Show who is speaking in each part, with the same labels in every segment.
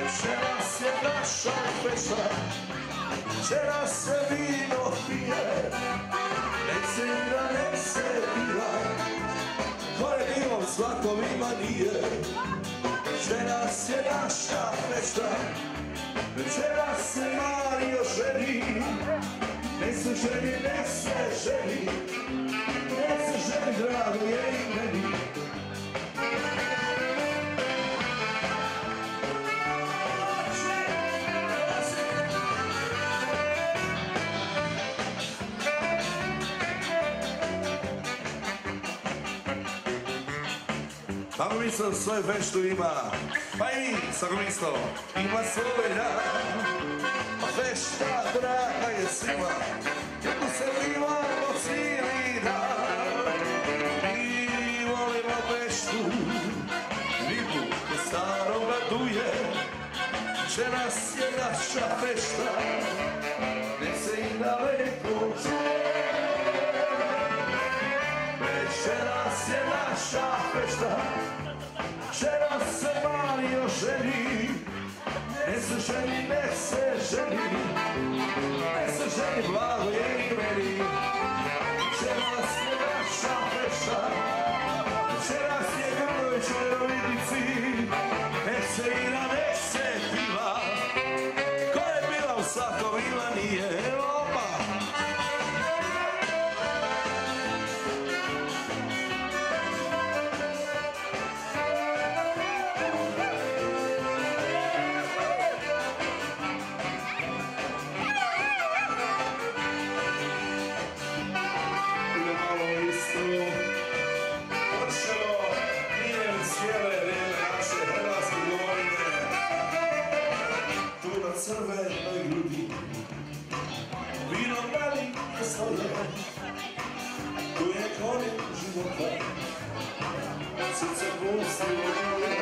Speaker 1: Večeras je naša fešta, večeras se vino pije, nek se igra, nek se igra, ko je bilo svakom ima nije. Večeras je naša fešta, večeras se Mario ženi, nek se ženi, nek se ženi, nek se ženi, drago je i meni. Tako mislo svoju feštu ima, pa i mi, tako mislo, ima svoj dan. Fešta draga je svima, kako se plivamo cijeli dan. Mi volimo feštu, ribu ko staroga duje. Večeras je naša fešta, nek se i daleko čuje. Večeras je naša fešta, večeras se Mario ženi, nek se ženi, nek se ženi, nek se ženi, blago je i meni. Večeras je naša fešta, večeras je Grlović u Virovitici, nek se igra, nek se piva, ko je bila u svakom ima nije. Crvenoj grudi, vino veliko svoje, tu je korijen života, srce pustilo moje,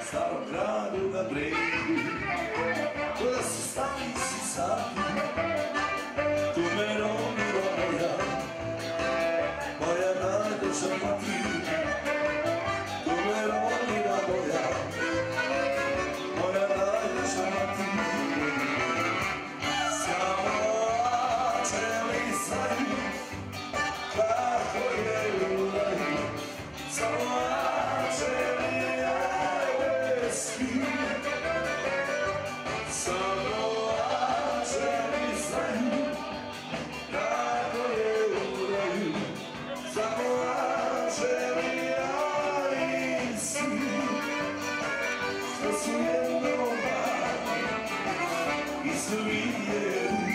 Speaker 1: u starom gradu na bregu, kuda su stali si sami, tu me rodila moja najljepša mati, tu me rodila moja najljepša mati. Samo anđeli znaju kako je u raju, samo anđeli nebeski, samo anđeli znaju kako je u raju, samo anđeli alinski, što su jednom i su vidjeli.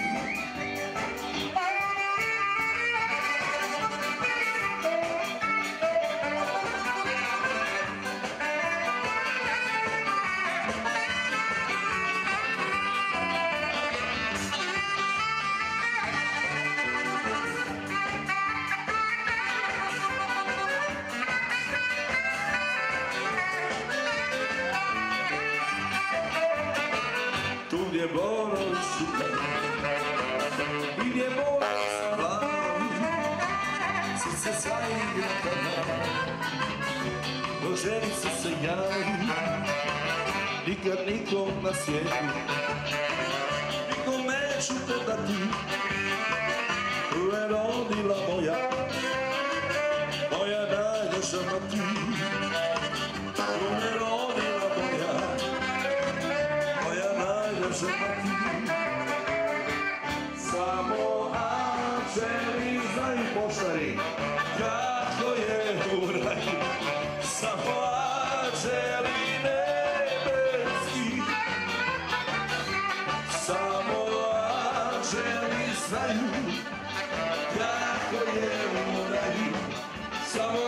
Speaker 1: Tu gdje borovi šutaju i gdje mora splavaju, srce zaigra kada do ženice se javi. Nikad nikom na svijetu, nikom neću te dati, tu je rodila moja najljepša mati, tu je rodila moja najljepša mati. Samo anđeli znaju poštari kako je u raju, samo anđeli nebeski, samo anđeli znaju kako je u raju, samo